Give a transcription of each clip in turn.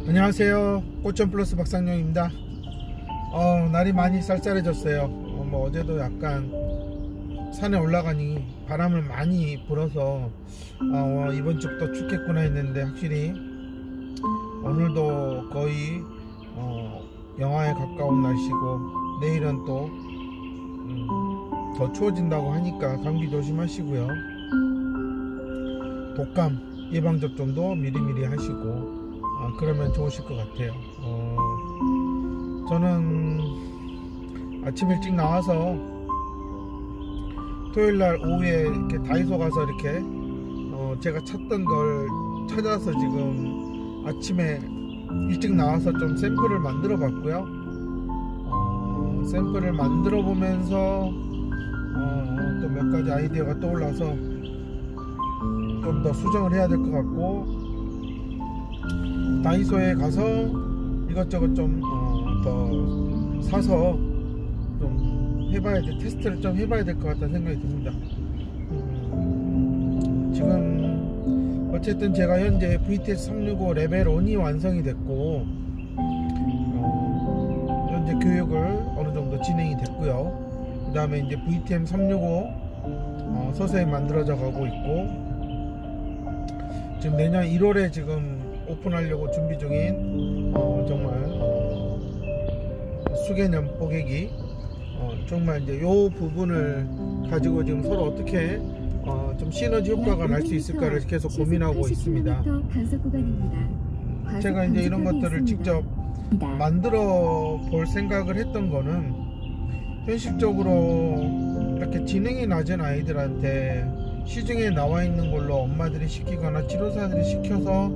안녕하세요. 꽃전플러스 박상용입니다. 날이 많이 쌀쌀해졌어요. 어제도 약간 산에 올라가니 바람을 많이 불어서 이번 주부터 춥겠구나 했는데 확실히 오늘도 거의 영하에 가까운 날씨고 내일은 또 더 추워진다고 하니까 감기 조심하시고요. 독감 예방접종도 미리미리 하시고 그러면 좋으실 것 같아요. 저는 아침 일찍 나와서 토요일날 오후에 이렇게 다이소 가서 이렇게 제가 찾던 걸 찾아서 지금 아침에 일찍 나와서 좀 샘플을 만들어 봤고요. 샘플을 만들어 보면서 또 몇 가지 아이디어가 떠올라서 좀 더 수정을 해야 될 것 같고, 다이소에 가서 이것저것 좀 더 사서 좀 해봐야 돼, 테스트를 좀 해봐야 될 것 같다는 생각이 듭니다. 지금 어쨌든 제가 현재 VTS365 레벨 1이 완성이 됐고, 현재 교육을 어느 정도 진행이 됐고요. 그 다음에 이제 VTM365 서서히 만들어져 가고 있고, 지금 내년 1월에 지금 오픈하려고 준비 중인 정말 수개념 뽀개기, 정말 이제 요 부분을 가지고 지금 서로 어떻게 좀 시너지 효과가 날 수 있을까를 계속 고민하고 있습니다. 제가 이제 이런 것들을 직접 만들어 볼 생각을 했던 거는, 현실적으로 이렇게 지능이 낮은 아이들한테 시중에 나와 있는 걸로 엄마들이 시키거나 치료사들이 시켜서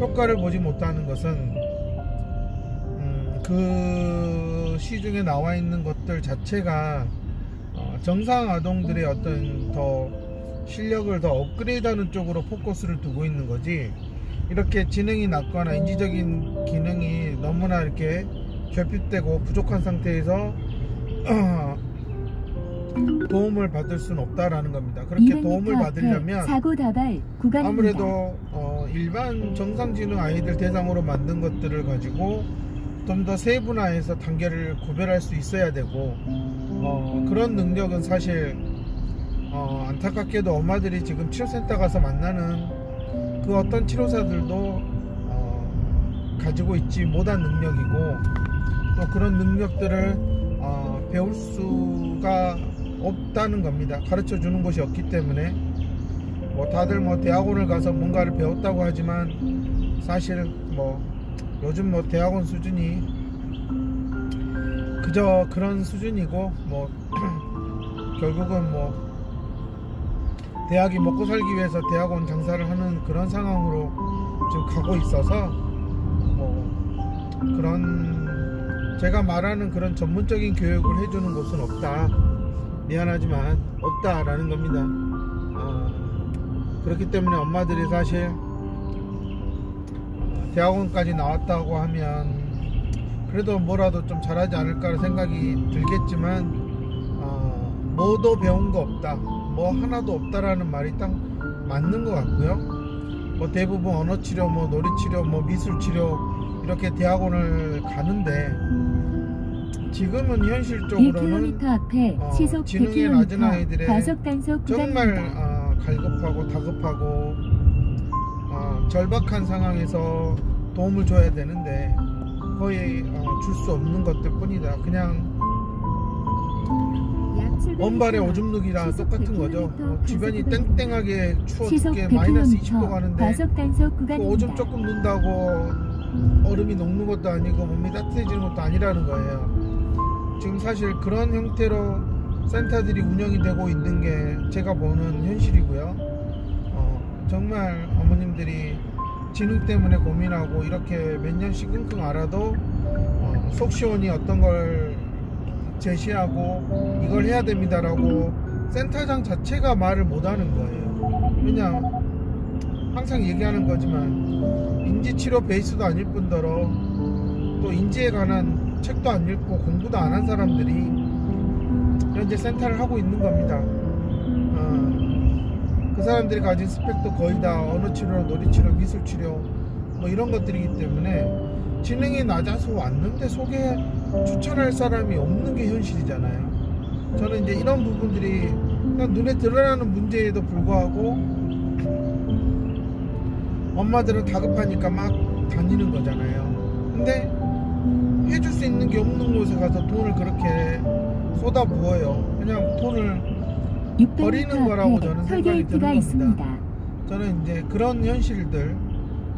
효과를 보지 못하는 것은 그 시중에 나와 있는 것들 자체가 정상 아동들의 어떤 더 실력을 더 업그레이드하는 쪽으로 포커스를 두고 있는 거지, 이렇게 지능이 낮거나 인지적인 기능이 너무나 이렇게 결핍되고 부족한 상태에서 도움을 받을 수는 없다라는 겁니다. 그렇게 도움을 받으려면 아무래도 일반 정상지능 아이들 대상으로 만든 것들을 가지고 좀 더 세분화해서 단계를 구별할 수 있어야 되고, 그런 능력은 사실 안타깝게도 엄마들이 지금 치료센터 가서 만나는 그 어떤 치료사들도 가지고 있지 못한 능력이고, 또 그런 능력들을 배울 수가 없다는 겁니다. 가르쳐 주는 곳이 없기 때문에. 다들 대학원을 가서 뭔가를 배웠다고 하지만 사실 요즘 대학원 수준이 그저 그런 수준이고, 결국은 대학이 먹고 살기 위해서 대학원 장사를 하는 그런 상황으로 지금 가고 있어서, 그런 제가 말하는 그런 전문적인 교육을 해주는 곳은 없다, 미안하지만 없다라는 겁니다. 그렇기 때문에 엄마들이 사실 대학원까지 나왔다고 하면 그래도 뭐라도 좀 잘하지 않을까 생각이 들겠지만, 뭐도 배운 거 없다, 뭐 하나도 없다라는 말이 딱 맞는 것 같고요. 대부분 언어치료, 놀이치료, 미술치료 이렇게 대학원을 가는데, 지금은 현실적으로는 지능이 낮은 아이들의 정말 갈급하고 다급하고 절박한 상황에서 도움을 줘야 되는데 거의 줄 수 없는 것들 뿐이다. 그냥 원발의 오줌 누기랑 똑같은 거죠. 주변이 땡땡하게 추워 죽게 마이너스 20도 가는데 그 오줌 조금 눈다고 얼음이 녹는 것도 아니고 몸이 따뜻해지는 것도 아니라는 거예요. 지금 사실 그런 형태로 센터들이 운영이 되고 있는 게 제가 보는 현실이고요. 정말 어머님들이 지능 때문에 고민하고 이렇게 몇 년씩 끙끙 앓아도 속 시원히 어떤 걸 제시하고 이걸 해야 됩니다 라고 센터장 자체가 말을 못하는 거예요. 왜냐, 항상 얘기하는 거지만 인지치료 베이스도 아닐 뿐더러 또 인지에 관한 책도 안 읽고 공부도 안 한 사람들이 현재 센터를 하고 있는 겁니다. 그 사람들이 가진 스펙도 거의 다 언어치료, 놀이치료, 미술치료 뭐 이런 것들이기 때문에 지능이 낮아서 왔는데 속에 추천할 사람이 없는 게 현실이잖아요. 저는 이제 이런 부분들이 그냥 눈에 드러나는 문제에도 불구하고 엄마들은 다급하니까 막 다니는 거잖아요. 근데 해줄 수 있는 게 없는 곳에 가서 돈을 그렇게 쏟아 부어요. 그냥 돈을 버리는 거라고 저는 생각이 드는 겁니다. 저는 이제 그런 현실들,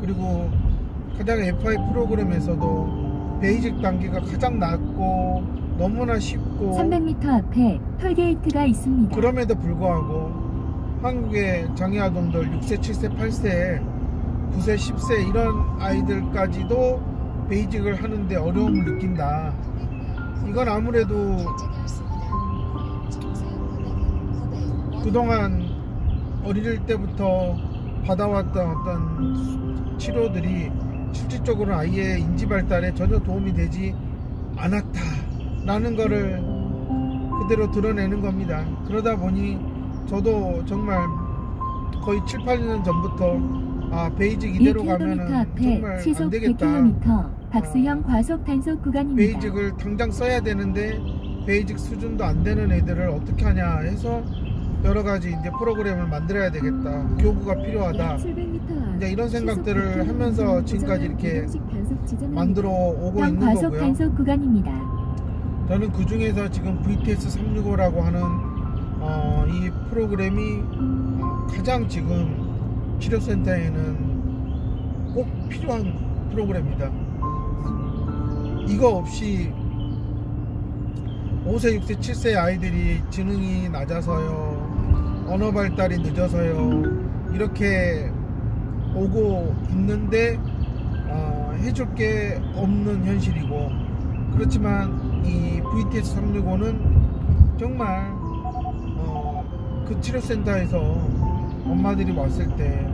그리고 가장 F5 프로그램에서도 베이직 단계가 가장 낮고 너무나 쉽고 300m 앞에 톨게이트가 있습니다. 그럼에도 불구하고 한국의 장애아동들 6세, 7세, 8세, 9세, 10세 이런 아이들까지도 베이직을 하는데 어려움을 느낀다. 이건 아무래도 그동안 어릴 때부터 받아왔던 어떤 치료들이 실질적으로 아이의 인지 발달에 전혀 도움이 되지 않았다라는 거를 그대로 드러내는 겁니다. 그러다 보니 저도 정말 거의 7, 8년 전부터 베이직 이대로 가면은 정말 안 되겠다. 100km 박수형 과속 단속 구간입니다. 베이직을 당장 써야 되는데 베이직 수준도 안 되는 애들을 어떻게 하냐 해서 여러 가지 이제 프로그램을 만들어야 되겠다. 교구가 필요하다. 이제 이런 생각들을 하면서 지금까지 이렇게 만들어 오고 있는 거고요. 단속 구간입니다. 저는 그 중에서 지금 VTS 365라고 하는 이 프로그램이 가장 지금 치료센터에는 꼭 필요한 프로그램입니다. 이거 없이 5세, 6세, 7세 아이들이 지능이 낮아서요, 언어 발달이 늦어서요, 이렇게 오고 있는데 해줄 게 없는 현실이고, 그렇지만 이 VTS 365는 정말 그 치료센터에서 엄마들이 왔을 때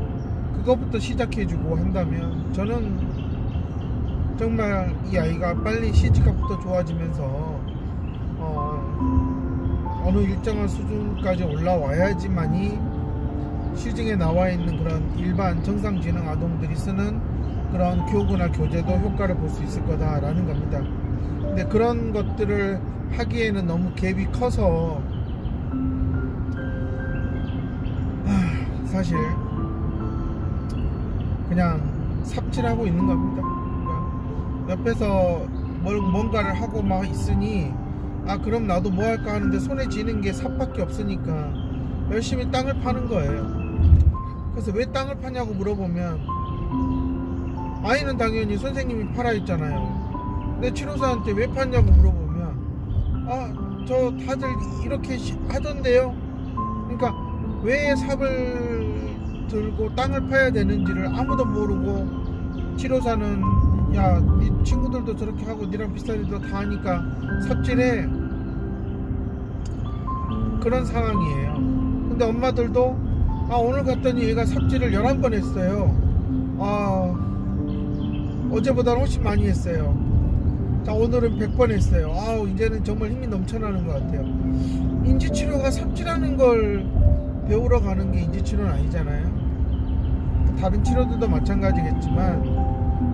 그것부터 시작해주고 한다면 저는 정말 이 아이가 빨리 시집가부터 좋아지면서 어느 일정한 수준까지 올라와야지만이 시중에 나와 있는 그런 일반 정상지능 아동들이 쓰는 그런 교구나 교재도 효과를 볼 수 있을 거다라는 겁니다. 근데 그런 것들을 하기에는 너무 갭이 커서 사실 그냥 삽질하고 있는 겁니다. 옆에서 뭔가를 하고 막 있으니 그럼 나도 뭐 할까 하는데 손에 쥐는 게 삽밖에 없으니까 열심히 땅을 파는 거예요. 그래서 왜 땅을 파냐고 물어보면 아이는 당연히 선생님이 팔아 있잖아요. 근데 치료사한테 왜 팠냐고 물어보면 저 다들 이렇게 하던데요. 그러니까 왜 삽을 들고 땅을 파야 되는지를 아무도 모르고 치료사는 야, 네 친구들도 저렇게 하고 니랑 비슷한 일도 다 하니까 삽질해, 그런 상황이에요. 근데 엄마들도 오늘 갔더니 얘가 삽질을 11번 했어요. 어제보다는 훨씬 많이 했어요. 자, 오늘은 100번 했어요. 이제는 정말 힘이 넘쳐나는 것 같아요. 인지치료가 삽질하는 걸 배우러 가는 게 인지치료는 아니잖아요. 다른 치료들도 마찬가지겠지만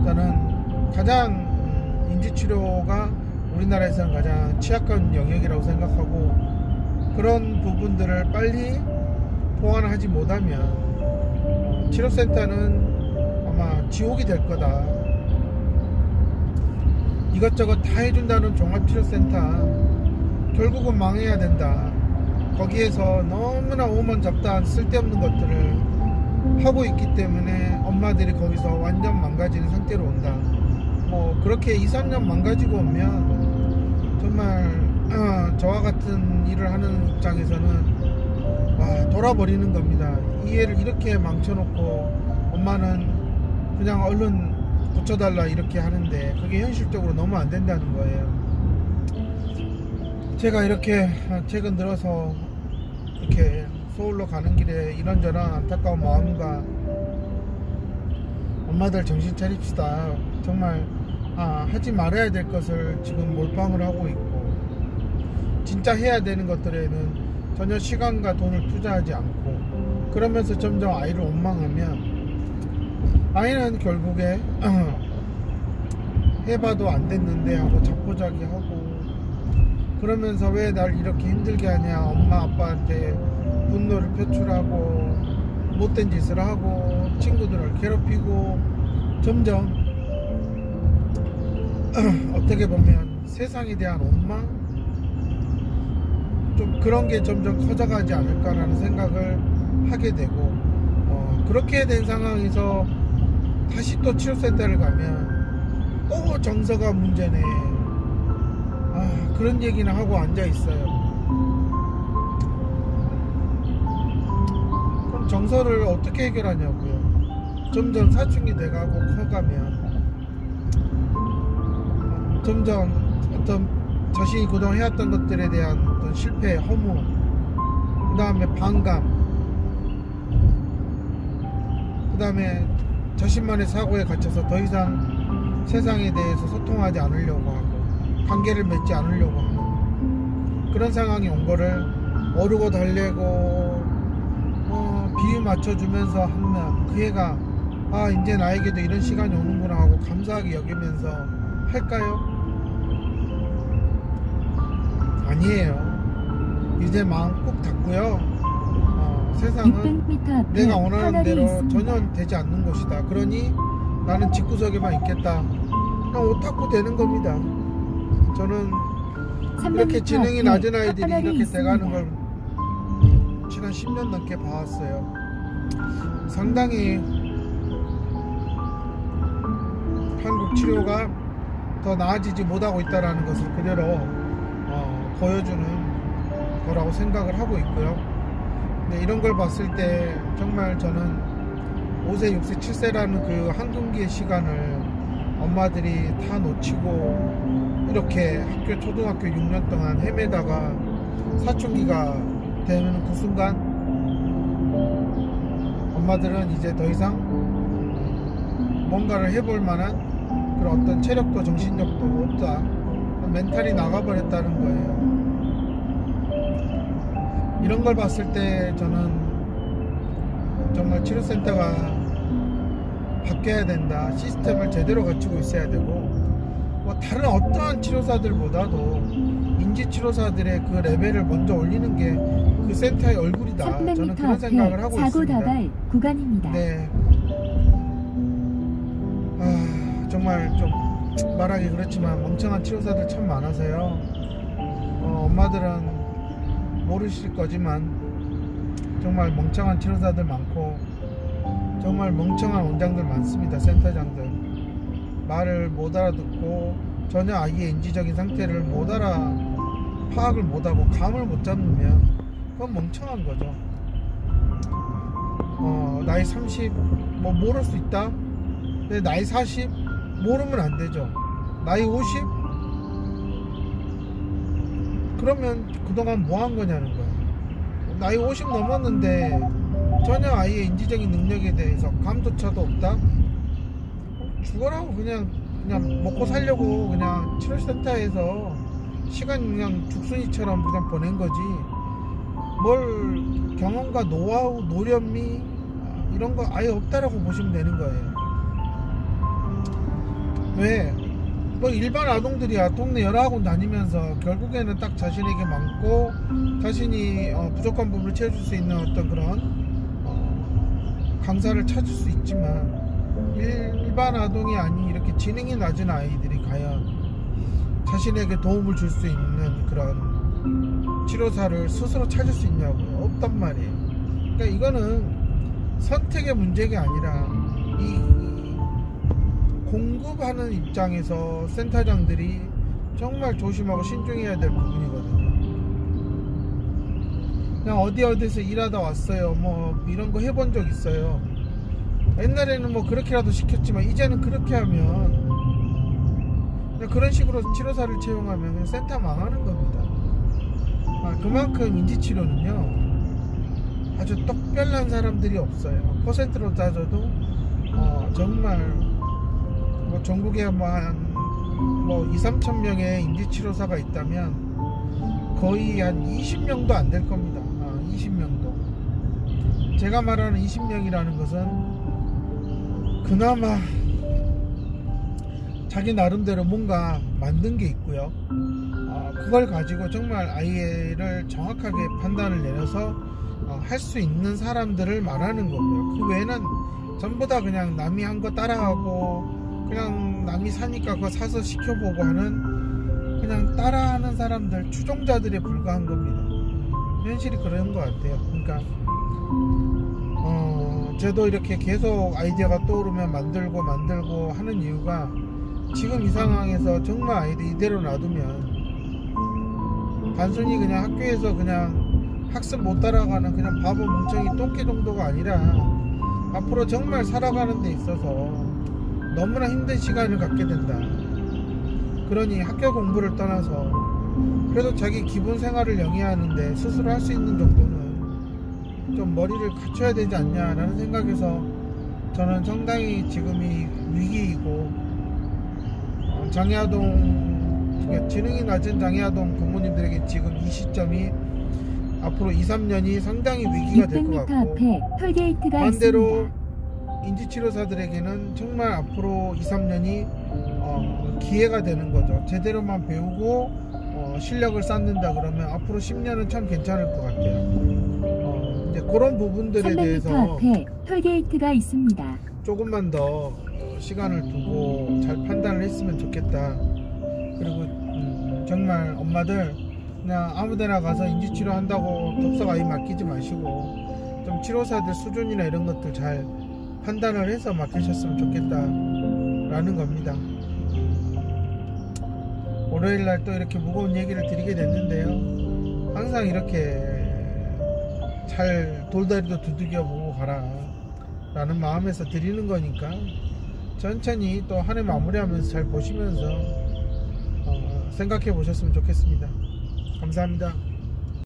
저는 가장 인지치료가 우리나라에서는 가장 취약한 영역이라고 생각하고, 그런 부분들을 빨리 보완하지 못하면 치료센터는 아마 지옥이 될 거다. 이것저것 다 해준다는 종합치료센터 결국은 망해야 된다. 거기에서 너무나 오만잡다한 쓸데없는 것들을 하고 있기 때문에 엄마들이 거기서 완전 망가지는 상태로 온다. 뭐 그렇게 2, 3년 망가지고 오면 정말 저와 같은 일을 하는 입장에서는 돌아버리는 겁니다. 이 애를 이렇게 망쳐놓고 엄마는 그냥 얼른 고쳐달라 이렇게 하는데 그게 현실적으로 너무 안 된다는 거예요. 제가 이렇게 최근 들어서 이렇게 서울로 가는 길에 이런저런 안타까운 마음과 엄마들 정신 차립시다. 정말 하지 말아야 될 것을 지금 몰빵을 하고 있고, 진짜 해야 되는 것들에는 전혀 시간과 돈을 투자하지 않고, 그러면서 점점 아이를 원망하면 아이는 결국에 해봐도 안 됐는데 하고 자포자기 하고, 그러면서 왜 날 이렇게 힘들게 하냐, 엄마 아빠한테 분노를 표출하고 못된 짓을 하고 친구들을 괴롭히고, 점점 어떻게 보면 세상에 대한 원망, 좀 그런 게 점점 커져가지 않을까라는 생각을 하게 되고, 그렇게 된 상황에서 다시 또 치료센터를 가면 또 정서가 문제네, 그런 얘기는 하고 앉아 있어요. 그럼 정서를 어떻게 해결하냐고요. 점점 사춘기 돼가고 커가면 점점 어떤 자신이 그동안 해왔던 것들에 대한 어떤 실패, 허무, 그 다음에 반감, 그 다음에 자신만의 사고에 갇혀서 더 이상 세상에 대해서 소통하지 않으려고 하고 관계를 맺지 않으려고 하는 그런 상황이 온 거를 어르고 달래고 비유 맞춰주면서 하면 그 애가 이제 나에게도 이런 시간이 오는구나 하고 감사하게 여기면서 할까요? 아니에요. 이제 마음 꾹 닫고요. 세상은 내가 원하는 대로 전혀 되지 않는 곳이다. 그러니 나는 집구석에만 있겠다. 그냥 오타쿠 되는 겁니다. 저는 이렇게 지능이 낮은 아이들이 이렇게 돼가는 걸 지난 10년 넘게 봐왔어요. 상당히 한국 치료가 더 나아지지 못하고 있다는 것을 그대로 보여주는 거라고 생각을 하고 있고요. 근데 이런 걸 봤을 때 정말 저는 5세, 6세, 7세라는 그 한금기의 시간을 엄마들이 다 놓치고 이렇게 학교, 초등학교 6년 동안 헤매다가 사춘기가 되는 그 순간 엄마들은 이제 더 이상 뭔가를 해볼 만한 그런 어떤 체력도 정신력도 없다, 멘탈이 나가버렸다는 거예요. 이런 걸 봤을 때 저는 정말 치료센터가 바뀌어야 된다, 시스템을 제대로 갖추고 있어야 되고, 다른 어떠한 치료사들보다도 인지치료사들의 그 레벨을 먼저 올리는 게 그 센터의 얼굴이다, 저는 그런 생각을 하고 있습니다. 다발 구간입니다. 네. 정말 좀 말하기 그렇지만 멍청한 치료사들 참 많아서요. 엄마들은 모르실 거지만 정말 멍청한 치료사들 많고 정말 멍청한 원장들 많습니다. 센터장들 말을 못 알아듣고 전혀 아이의 인지적인 상태를 못 파악을 못하고 감을 못 잡으면 그건 멍청한 거죠. 나이 30 모를 수 있다. 근데 나이 40 모르면 안 되죠. 나이 50 그러면 그동안 뭐 한 거냐는 거예요. 나이 50 넘었는데 전혀 아이의 인지적인 능력에 대해서 감조차도 없다? 죽어라고 그냥 먹고 살려고 그냥 치료센터에서 시간 그냥 죽순이처럼 그냥 보낸 거지, 뭘 경험과 노하우, 노련미 이런 거 아예 없다라고 보시면 되는 거예요. 왜? 뭐 일반 아동들이야 동네 여러 학원 다니면서 결국에는 딱 자신에게 맞고 자신이 부족한 부분을 채워줄 수 있는 어떤 그런 강사를 찾을 수 있지만, 일반 아동이 아닌 이렇게 지능이 낮은 아이들이 과연 자신에게 도움을 줄 수 있는 그런 치료사를 스스로 찾을 수 있냐고요? 없단 말이에요. 그러니까 이거는 선택의 문제가 아니라 이 공급하는 입장에서 센터장들이 정말 조심하고 신중해야 될 부분이거든요. 그냥 어디서 일하다 왔어요, 뭐 이런 거 해본 적 있어요. 옛날에는 뭐 그렇게라도 시켰지만 이제는 그렇게 하면 그냥 그런 식으로 치료사를 채용하면 그냥 센터 망하는 겁니다. 그만큼 인지치료는요 아주 똑별난 사람들이 없어요. 퍼센트로 따져도 정말 뭐 전국에 뭐 2-3천 명의 인지치료사가 있다면 거의 한 20명도 안 될 겁니다. 20명도. 제가 말하는 20명이라는 것은 그나마 자기 나름대로 뭔가 만든 게 있고요. 그걸 가지고 정말 아이를 정확하게 판단을 내려서 할 수 있는 사람들을 말하는 거고요. 그 외에는 전부 다 그냥 남이 한 거 따라하고 그냥 남이 사니까 그거 사서 시켜보고 하는 그냥 따라하는 사람들, 추종자들에 불과한 겁니다. 현실이 그런 것 같아요. 그러니까 저도 이렇게 계속 아이디어가 떠오르면 만들고 하는 이유가 지금 이 상황에서 정말 아이들 이대로 놔두면 단순히 그냥 학교에서 그냥 학습 못 따라가는 그냥 바보 멍청이 똥개 정도가 아니라 앞으로 정말 살아가는 데 있어서 너무나 힘든 시간을 갖게 된다. 그러니 학교 공부를 떠나서 그래도 자기 기본 생활을 영위하는데 스스로 할 수 있는 정도는 좀 머리를 갖춰야 되지 않냐라는 생각에서 저는 상당히 지금이 위기이고 장애아동, 지능이 낮은 장애아동 부모님들에게 지금 이 시점이 앞으로 2-3년이 상당히 위기가 될 것 같고, 반대로 인지치료사들에게는 정말 앞으로 2-3년이 기회가 되는 거죠. 제대로만 배우고 실력을 쌓는다 그러면 앞으로 10년은 참 괜찮을 것 같아요. 이제 그런 부분들에 대해서 앞에 톨게이트가 있습니다. 조금만 더 시간을 두고 잘 판단을 했으면 좋겠다. 그리고 정말 엄마들 그냥 아무데나 가서 인지치료 한다고 덥석 아이 맡기지 마시고 좀 치료사들 수준이나 이런 것들 잘 판단을 해서 맡기셨으면 좋겠다 라는 겁니다. 월요일날 또 이렇게 무거운 얘기를 드리게 됐는데요, 항상 이렇게 잘 돌다리도 두들겨 보고 가라 라는 마음에서 드리는 거니까 천천히 또 한 해 마무리하면서 잘 보시면서 생각해 보셨으면 좋겠습니다. 감사합니다.